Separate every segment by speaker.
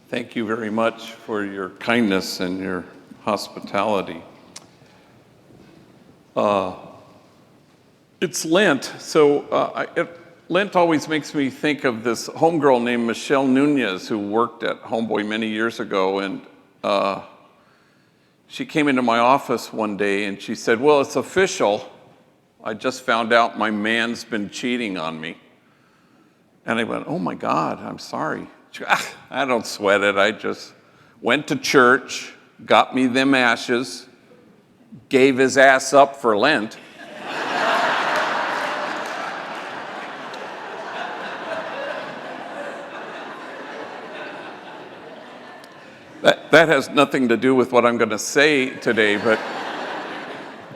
Speaker 1: Thank you very much for your kindness and your hospitality. It's Lent, so Lent always makes me think of this homegirl named Michelle Nunez who worked at Homeboy many years ago, and she came into my office one day and she said, "Well, it's official. I just found out my man's been cheating on me." And I went, "Oh my God, I'm sorry." She goes, "I don't sweat it. I just went to church, got me them ashes, gave his ass up for Lent." That has nothing to do with what I'm going to say today,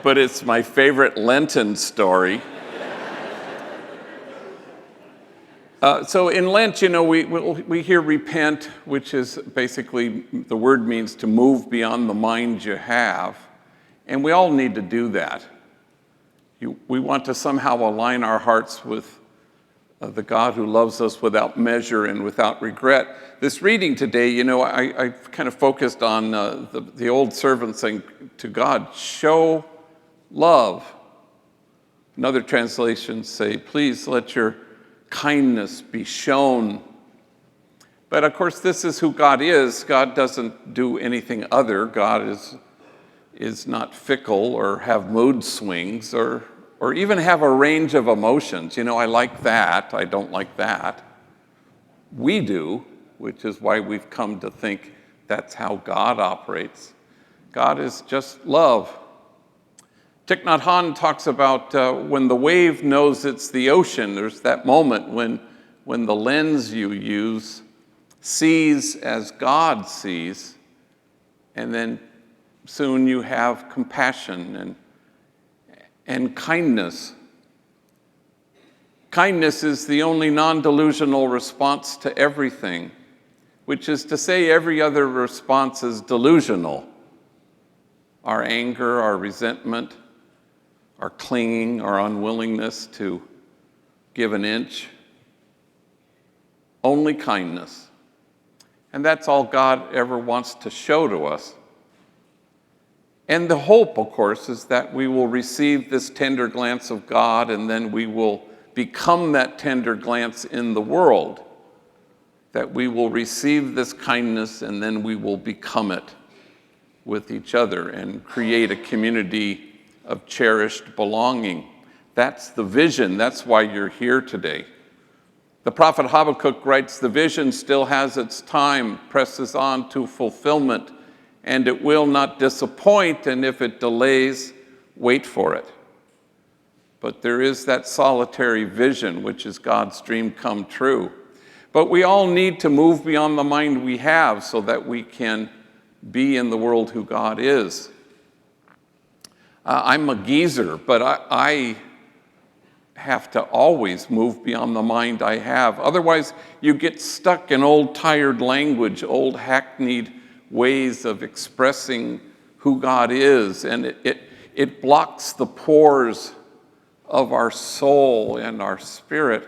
Speaker 1: but it's my favorite Lenten story. So in Lent, we hear repent, which is basically, the word means to move beyond the mind you have. And we all need to do that. We want to somehow align our hearts with the God who loves us without measure and without regret. This reading today, I kind of focused on the old servant saying to God, "Show love." Another translations say, "Please let your kindness be shown." But of course, this is who God is. God doesn't do anything other. God is not fickle or have mood swings or even have a range of emotions. I like that, I don't like that. We do, which is why we've come to think that's how God operates. God is just love. Thich Nhat Hanh talks about when the wave knows it's the ocean. There's that moment when the lens you use sees as God sees, and then soon you have compassion and kindness. Kindness is the only non-delusional response to everything, which is to say every other response is delusional. Our anger, our resentment, our clinging, our unwillingness to give an inch. Only kindness. And that's all God ever wants to show to us. And the hope, of course, is that we will receive this tender glance of God, and then we will become that tender glance in the world. That we will receive this kindness, and then we will become it with each other and create a community of cherished belonging. That's the vision. That's why you're here today. The prophet Habakkuk writes, "The vision still has its time, presses on to fulfillment, and it will not disappoint, and if it delays, wait for it." But there is that solitary vision, which is God's dream come true. But we all need to move beyond the mind we have so that we can be in the world who God is. I'm a geezer, but I have to always move beyond the mind I have. Otherwise, you get stuck in old tired language, old hackneyed ways of expressing who God is, and it blocks the pores of our soul and our spirit.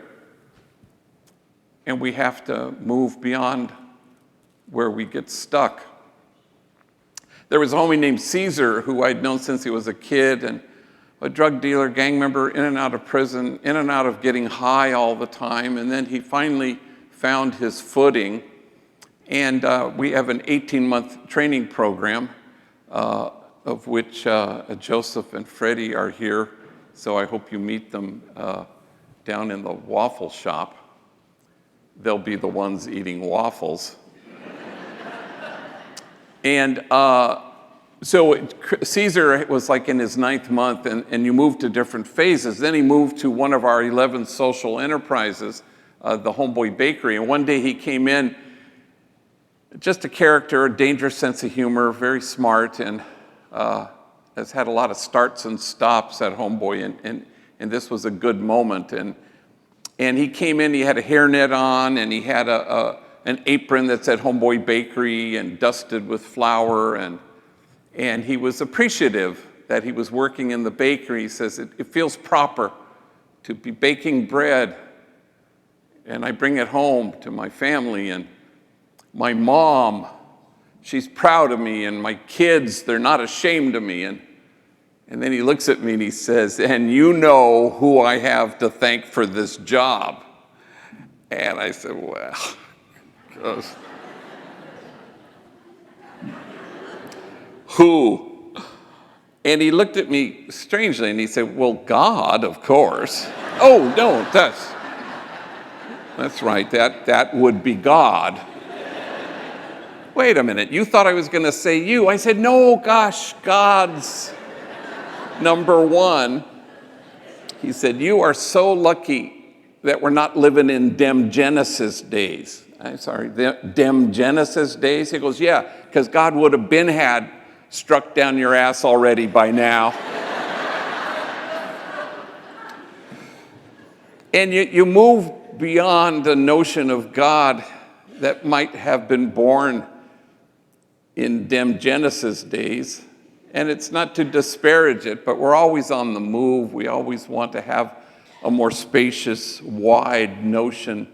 Speaker 1: And we have to move beyond where we get stuck. There was a homie named Caesar who I'd known since he was a kid, and a drug dealer, gang member, in and out of prison, in and out of getting high all the time, and then he finally found his footing. And we have an 18-month training program, of which Joseph and Freddie are here, so I hope you meet them down in the waffle shop. They'll be the ones eating waffles. And so Caesar was like in his 9th month, and you move to different phases. Then he moved to one of our 11 social enterprises, the Homeboy Bakery. And one day he came in, just a character, a dangerous sense of humor, very smart, and has had a lot of starts and stops at Homeboy, and this was a good moment. And he came in, he had a hairnet on, and he had an apron that said Homeboy Bakery and dusted with flour, and he was appreciative that he was working in the bakery. He says, it feels proper to be baking bread, and I bring it home to my family, and my mom, she's proud of me, and my kids, they're not ashamed of me. And then he looks at me and he says, and you know who I have to thank for this job. And I said, well, gross. Who? And he looked at me strangely and he said, well, God, of course. Oh, no, that's right, that would be God. Wait a minute, you thought I was going to say you. I said, no, gosh, God's number one. He said, you are so lucky that we're not living in dem Genesis days. I'm sorry, dem Genesis days? He goes, yeah, because God would have been had struck down your ass already by now. And you move beyond the notion of God that might have been born in dem Genesis days. And it's not to disparage it, but we're always on the move. We always want to have a more spacious, wide notion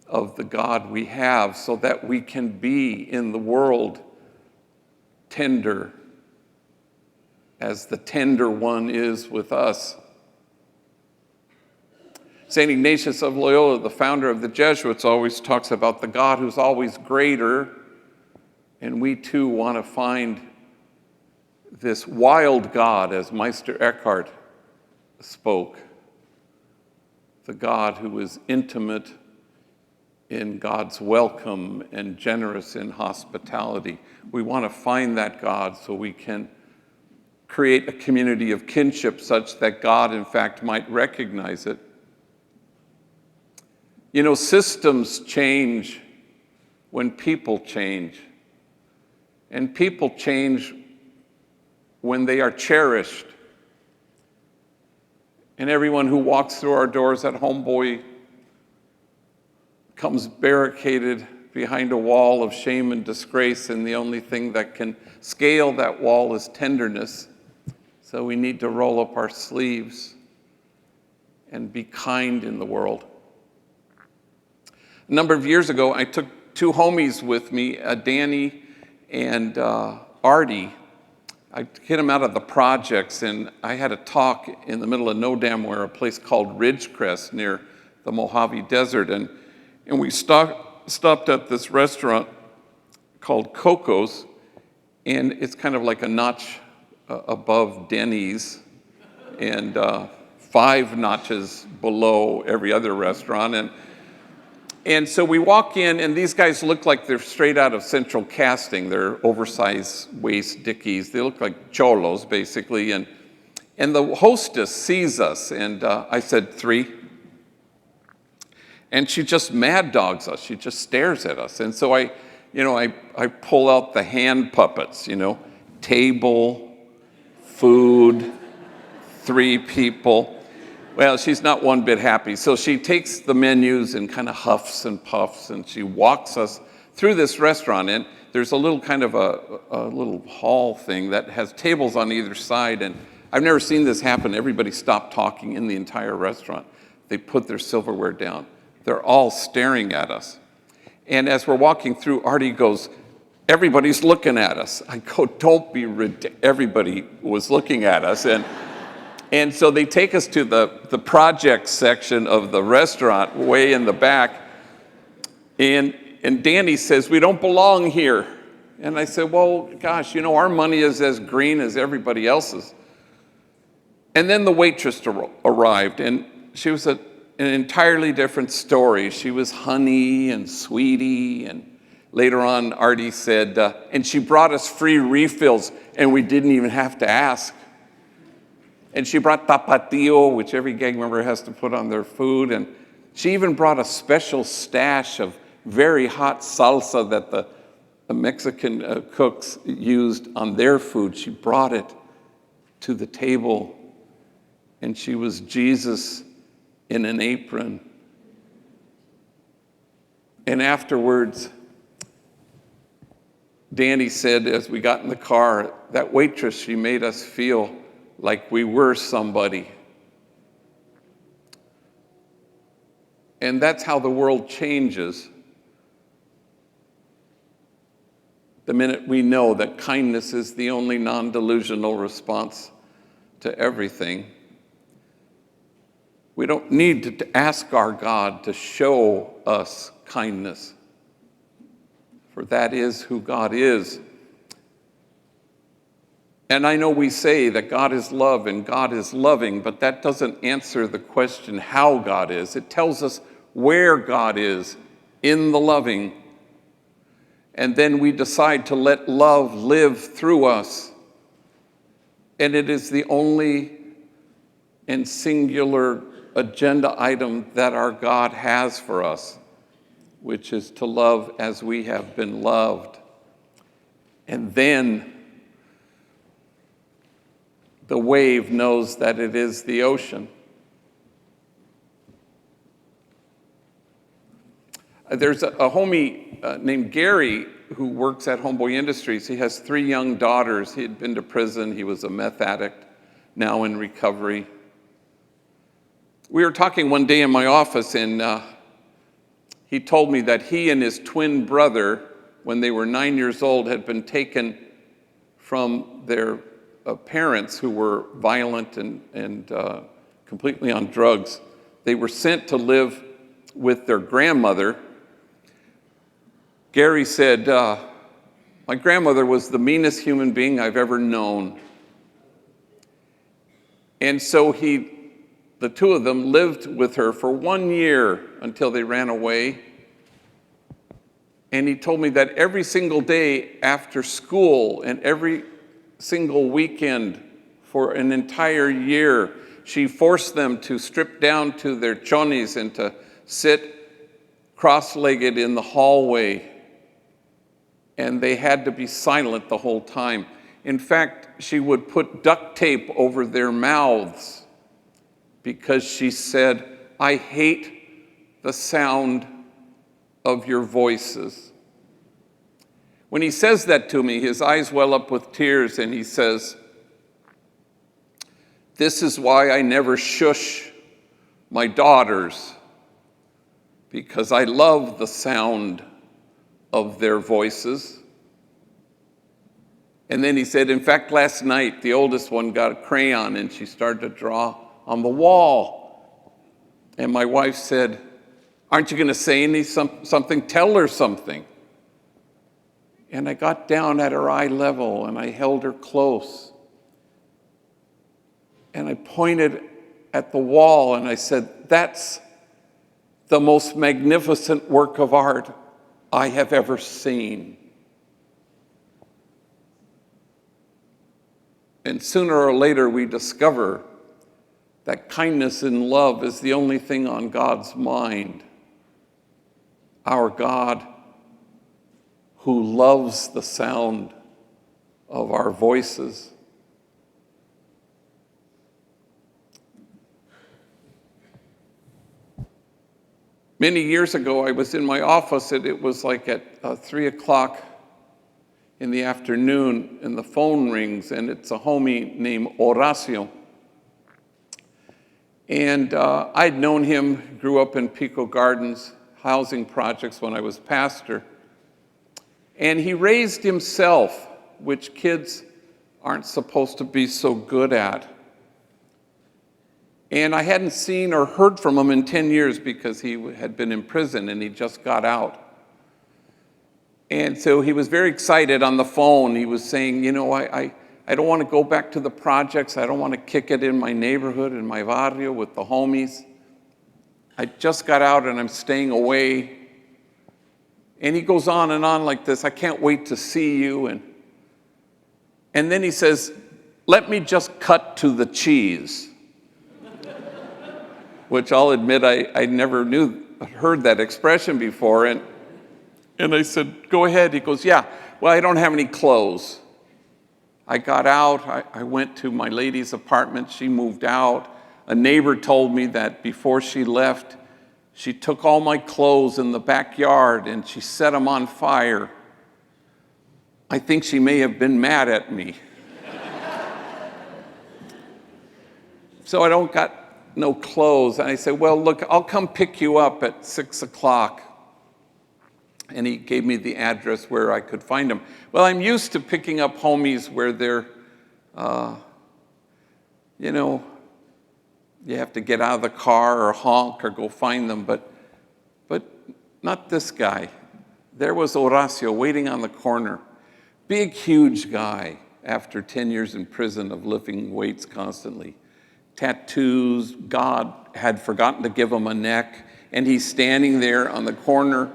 Speaker 1: of the God we have so that we can be in the world tender as the tender one is with us. St. Ignatius of Loyola, the founder of the Jesuits, always talks about the God who's always greater, and we too want to find this wild God, as Meister Eckhart spoke, the God who is intimate in God's welcome and generous in hospitality. We want to find that God so we can create a community of kinship such that God, in fact, might recognize it. You know, systems change when people change. And people change when they are cherished. And everyone who walks through our doors at Homeboy comes barricaded behind a wall of shame and disgrace, and the only thing that can scale that wall is tenderness. So we need to roll up our sleeves and be kind in the world. A number of years ago, I took two homies with me, Danny and Artie. I hit them out of the projects, and I had a talk in the middle of no damn where, a place called Ridgecrest near the Mojave Desert. And we stopped at this restaurant called Coco's, and it's kind of like a notch above Denny's and 5 notches below every other restaurant. And so we walk in, and these guys look like they're straight out of Central Casting. They're oversized waist dickies. They look like cholos, basically. And the hostess sees us, and I said, 3. And she just mad dogs us. She just stares at us. And so I pull out the hand puppets, table, food, 3 people. Well, she's not one bit happy. So she takes the menus and kind of huffs and puffs, and she walks us through this restaurant. And there's a little kind of a little hall thing that has tables on either side. And I've never seen this happen. Everybody stopped talking in the entire restaurant. They put their silverware down. They're all staring at us. And as we're walking through, Artie goes, everybody's looking at us. I go, don't be ridiculous. Everybody was looking at us. And so they take us to the project section of the restaurant way in the back. And Danny says, we don't belong here. And I said, well, gosh, our money is as green as everybody else's. And then the waitress arrived, and she was an entirely different story. She was honey and sweetie, and later on, Artie said, and she brought us free refills, and we didn't even have to ask. And she brought tapatio, which every gang member has to put on their food. And she even brought a special stash of very hot salsa that the Mexican cooks used on their food. She brought it to the table. And she was Jesus in an apron. And afterwards, Danny said, as we got in the car, that waitress, she made us feel like we were somebody. And that's how the world changes the minute we know that kindness is the only non-delusional response to everything. We don't need to ask our God to show us kindness, for that is who God is. And I know we say that God is love and God is loving, but that doesn't answer the question how God is. It tells us where God is in the loving. And then we decide to let love live through us. And it is the only and singular agenda item that our God has for us, which is to love as we have been loved. And then the wave knows that it is the ocean. There's a homie named Gary who works at Homeboy Industries. He has 3 young daughters. He had been to prison. He was a meth addict, now in recovery. We were talking one day in my office, and he told me that he and his twin brother, when they were 9 years old, had been taken from their parents who were violent and completely on drugs. They were sent to live with their grandmother. Gary said, my grandmother was the meanest human being I've ever known. And so the 2 of them lived with her for 1 year until they ran away. And he told me that every single day after school and every single weekend for an entire year, she forced them to strip down to their chonis and to sit cross-legged in the hallway. And they had to be silent the whole time. In fact, she would put duct tape over their mouths because she said, I hate the sound of your voices. When he says that to me, his eyes well up with tears, and he says, this is why I never shush my daughters, because I love the sound of their voices. And then he said, in fact, last night, the oldest one got a crayon and she started to draw on the wall. And my wife said, aren't you going to say something? Tell her something. And I got down at her eye level and I held her close. And I pointed at the wall and I said, that's the most magnificent work of art I have ever seen. And sooner or later we discover that kindness and love is the only thing on God's mind. Our God, who loves the sound of our voices. Many years ago, I was in my office, and it was like at 3 o'clock in the afternoon, and the phone rings, and it's a homie named Horacio. And I'd known him, grew up in Pico Gardens, housing projects when I was pastor. And he raised himself, which kids aren't supposed to be so good at. And I hadn't seen or heard from him in 10 years because he had been in prison and he just got out. And so he was very excited on the phone. He was saying, you know, I don't want to go back to the projects. I don't want to kick it in my neighborhood, in my barrio with the homies. I just got out and I'm staying away. And he goes on and on like this. I can't wait to see you. And then he says, let me just cut to the cheese. Which I'll admit I never heard that expression before. And I said, go ahead. He goes, yeah, well, I don't have any clothes. I got out. I went to my lady's apartment. She moved out. A neighbor told me that before she left, she took all my clothes in the backyard and she set them on fire. I think she may have been mad at me. So I don't got no clothes. And I said, well, look, I'll come pick you up at 6 o'clock. And he gave me the address where I could find him. Well, I'm used to picking up homies where they're, you have to get out of the car or honk or go find them, but not this guy. There was Horacio waiting on the corner. Big, huge guy after 10 years in prison of lifting weights constantly. Tattoos, God had forgotten to give him a neck, and he's standing there on the corner,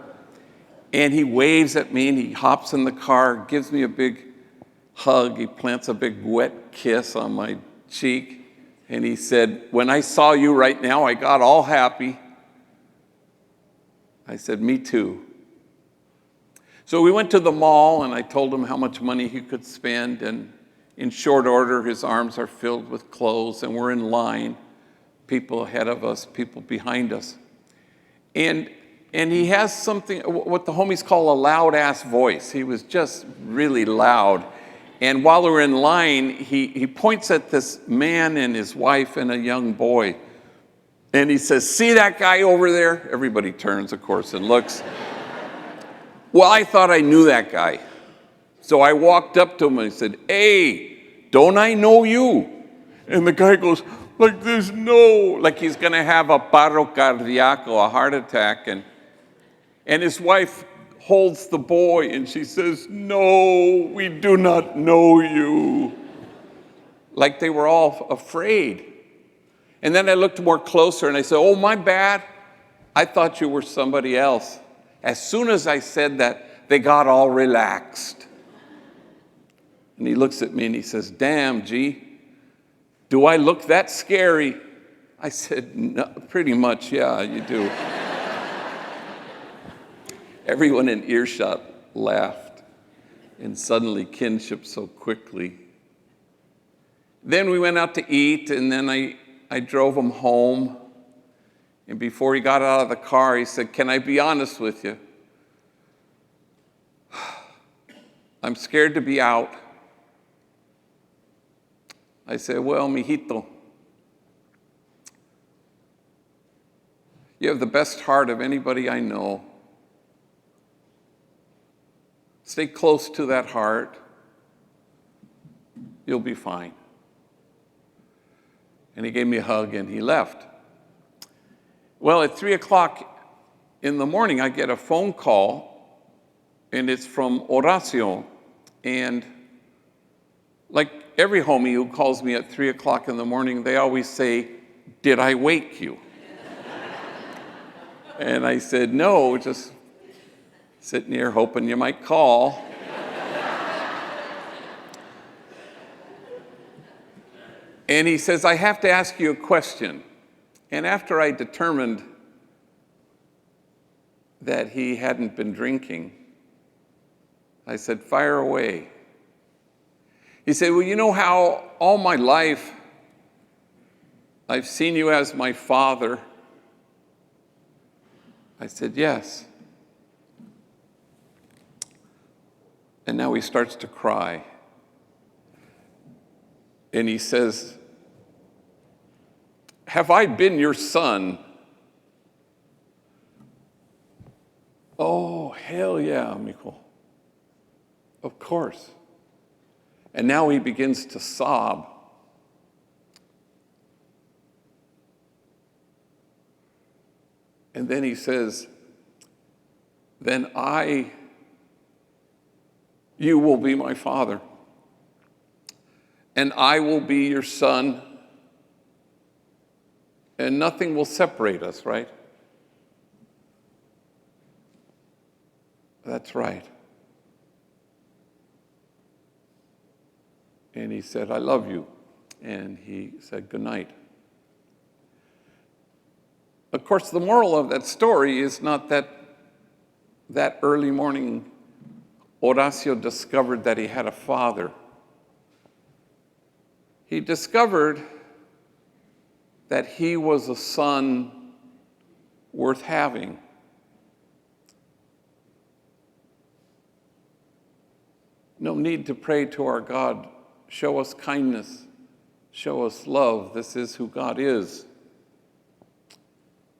Speaker 1: and he waves at me, and he hops in the car, gives me a big hug. He plants a big wet kiss on my cheek, and he said, "When I saw you right now, I got all happy." I said, "Me too." So we went to the mall, and I told him how much money he could spend, and in short order, his arms are filled with clothes, and we're in line, people ahead of us, people behind us. And he has something, what the homies call a loud-ass voice. He was just really loud. And while we're in line, he points at this man and his wife and a young boy. And he says, "See that guy over there?" Everybody turns, of course, and looks. Well, I thought I knew that guy. So I walked up to him and I said, "Hey, don't I know you?" And the guy goes, like there's no, like he's going to have a paro cardíaco, a heart attack. And his wife holds the boy and she says, "No, we do not know you." Like they were all afraid. And then I looked more closer and I said, "Oh, my bad. I thought you were somebody else." As soon as I said that, they got all relaxed. And he looks at me and he says, "Damn, G, do I look that scary?" I said, "No, pretty much, yeah, you do." Everyone in earshot laughed, and suddenly kinship so quickly. Then we went out to eat, and then I drove him home. And before he got out of the car, he said, "Can I be honest with you? I'm scared to be out." I said, "Well, mijito, you have the best heart of anybody I know. Stay close to that heart. You'll be fine." And he gave me a hug and he left. Well, at 3 o'clock in the morning, I get a phone call, and it's from Horacio. And like every homie who calls me at 3 o'clock in the morning, they always say, "Did I wake you?" And I said, "No, just sitting here hoping you might call." And he says, "I have to ask you a question." And after I determined that he hadn't been drinking, I said, "Fire away." He said, "Well, you know how all my life I've seen you as my father?" I said, "Yes." And now he starts to cry. And he says, "Have I been your son?" "Oh, hell yeah, mijo. Of course." And now he begins to sob. And then he says, "Then you will be my father, and I will be your son, and nothing will separate us," right? "That's right." And he said, "I love you." And he said, "Good night." Of course, the moral of that story is not that early morning Horacio discovered that he had a father. He discovered that he was a son worth having. No need to pray to our God, "Show us kindness, show us love." This is who God is.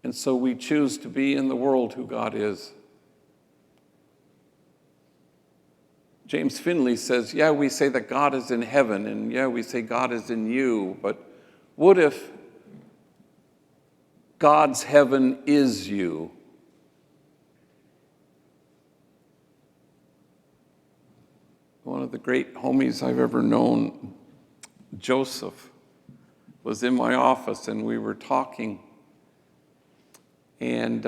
Speaker 1: And so we choose to be in the world who God is. James Finley says, yeah, we say that God is in heaven, and yeah, we say God is in you, but what if God's heaven is you? One of the great homies I've ever known, Joseph, was in my office, and we were talking, and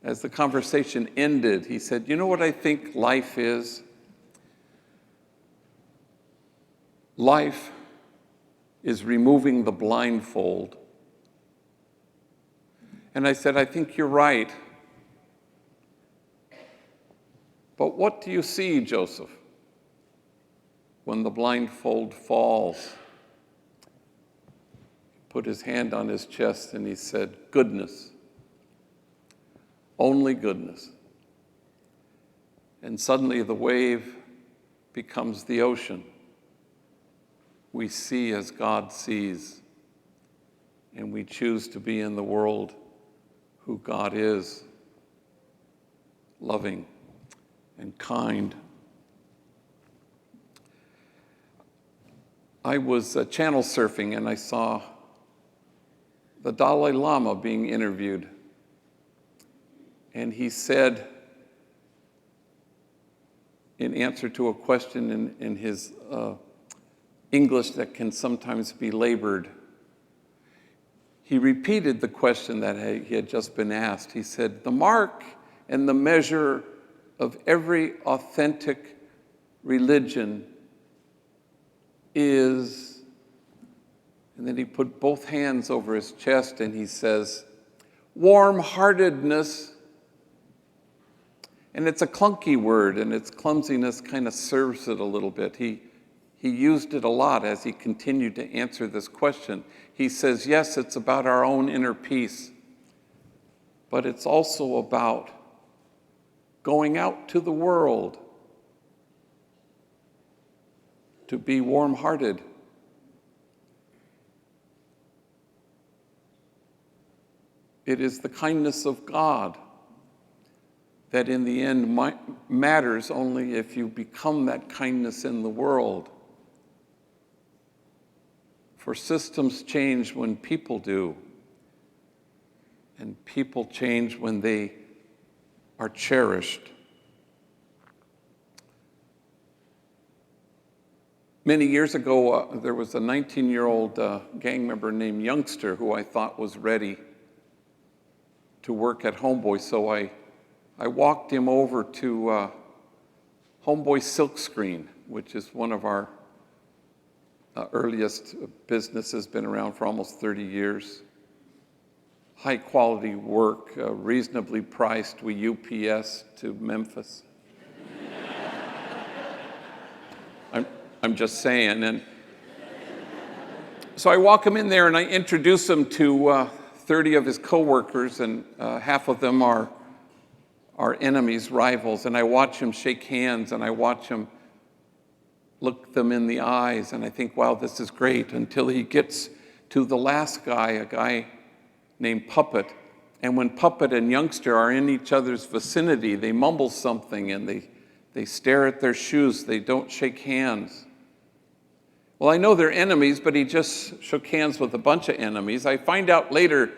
Speaker 1: as the conversation ended, he said, you know what I think life is? Life is removing the blindfold. And I said, I think you're right. But what do you see, Joseph, when the blindfold falls? He put his hand on his chest and he said, goodness. Only goodness. And suddenly the wave becomes the ocean. We see as God sees, and we choose to be in the world who God is, loving and kind. I was channel surfing and I saw the Dalai Lama being interviewed. And he said, in answer to a question in his English that can sometimes be labored, he repeated the question that he had just been asked. He said, the mark and the measure of every authentic religion is, and then he put both hands over his chest and he says, warm-heartedness. And it's a clunky word, and its clumsiness kind of serves it a little bit. He used it a lot as he continued to answer this question. He says, yes, it's about our own inner peace, but it's also about going out to the world to be warm-hearted. It is the kindness of God that in the end matters only if you become that kindness in the world. For systems change when people do, and people change when they are cherished. Many years ago, there was a 19-year-old gang member named Youngster who I thought was ready to work at Homeboy, so I walked him over to Homeboy Silkscreen, which is one of our earliest businesses, been around for almost 30 years. High quality work, reasonably priced. We UPS to Memphis. I'm just saying. And so I walk him in there and I introduce him to 30 of his coworkers, and half of them are enemies, rivals, and I watch him shake hands and I watch him look them in the eyes, and I think, wow, this is great, until he gets to the last guy, a guy named Puppet. And when Puppet and Youngster are in each other's vicinity, they mumble something and they stare at their shoes. They don't shake hands. Well, I know they're enemies, but he just shook hands with a bunch of enemies. I find out later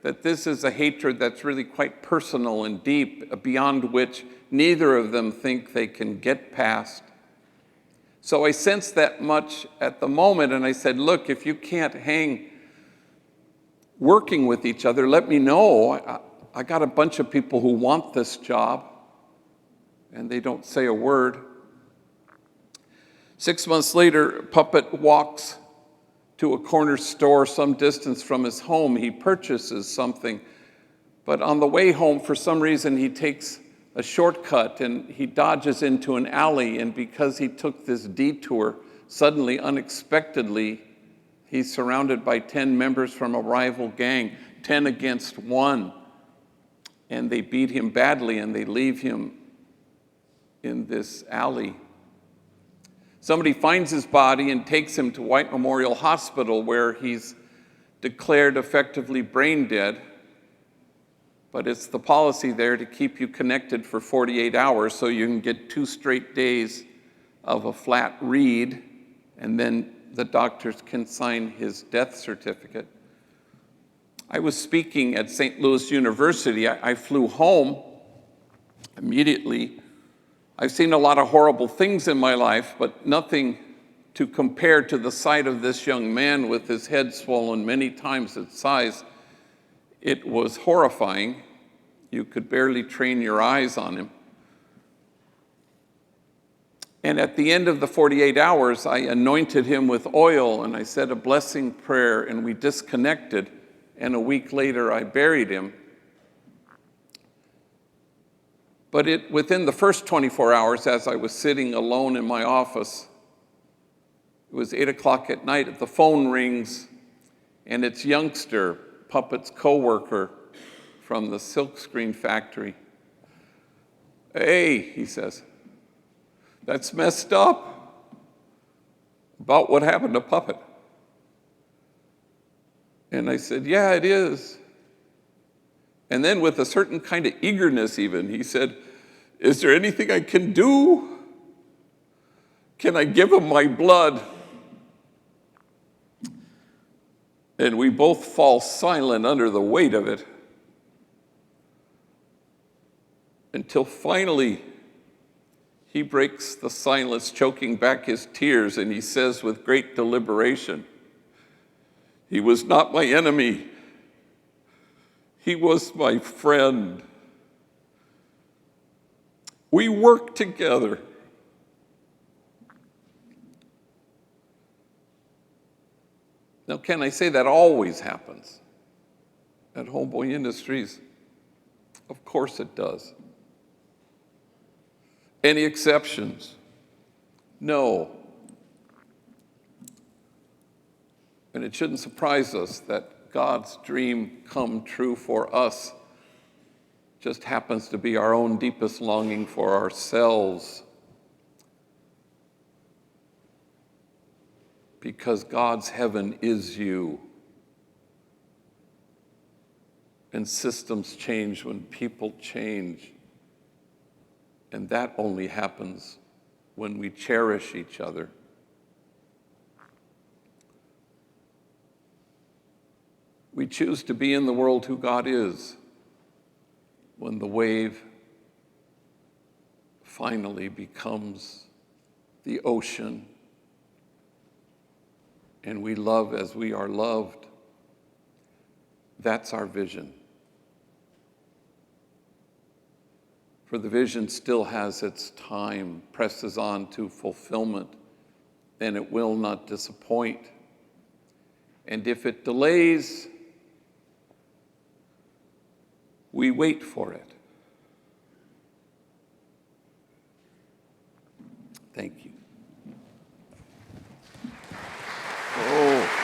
Speaker 1: that this is a hatred that's really quite personal and deep, beyond which neither of them think they can get past. So I sensed that much at the moment, and I said, look, if you can't hang working with each other, let me know. I got a bunch of people who want this job, and they don't say a word. 6 months later, Puppet walks to a corner store some distance from his home. He purchases something, but on the way home, for some reason, he takes a shortcut and he dodges into an alley, and because he took this detour, suddenly, unexpectedly, he's surrounded by 10 members from a rival gang, 10 against 1, and they beat him badly and they leave him in this alley. Somebody finds his body and takes him to White Memorial Hospital, where he's declared effectively brain dead. but it's the policy there to keep you connected for 48 hours so you can get 2 straight days of a flat read, and then the doctors can sign his death certificate. I was speaking at St. Louis University. I flew home immediately. I've seen a lot of horrible things in my life, but nothing to compare to the sight of this young man with his head swollen many times its size. It was horrifying. You could barely train your eyes on him. And at the end of the 48 hours, I anointed him with oil, and I said a blessing prayer, and we disconnected. And a week later, I buried him. But within the first 24 hours, as I was sitting alone in my office, it was 8 o'clock at night, the phone rings, and it's youngster, Puppet's coworker from the silkscreen factory. "Hey," he says, "that's messed up about what happened to Puppet." And I said, "Yeah, it is." And then with a certain kind of eagerness even, he said, "Is there anything I can do? Can I give him my blood?" And we both fall silent under the weight of it, until finally he breaks the silence, choking back his tears, and he says with great deliberation, "He was not my enemy. He was my friend. We worked together." Now, can I say that always happens at Homeboy Industries? Of course it does. Any exceptions? No. And it shouldn't surprise us that God's dream come true for us just happens to be our own deepest longing for ourselves. Because God's heaven is you. And systems change when people change. And that only happens when we cherish each other. We choose to be in the world who God is when the wave finally becomes the ocean and we love as we are loved. That's our vision. For the vision still has its time, presses on to fulfillment, and it will not disappoint. And if it delays, we wait for it. Thank you. Oh.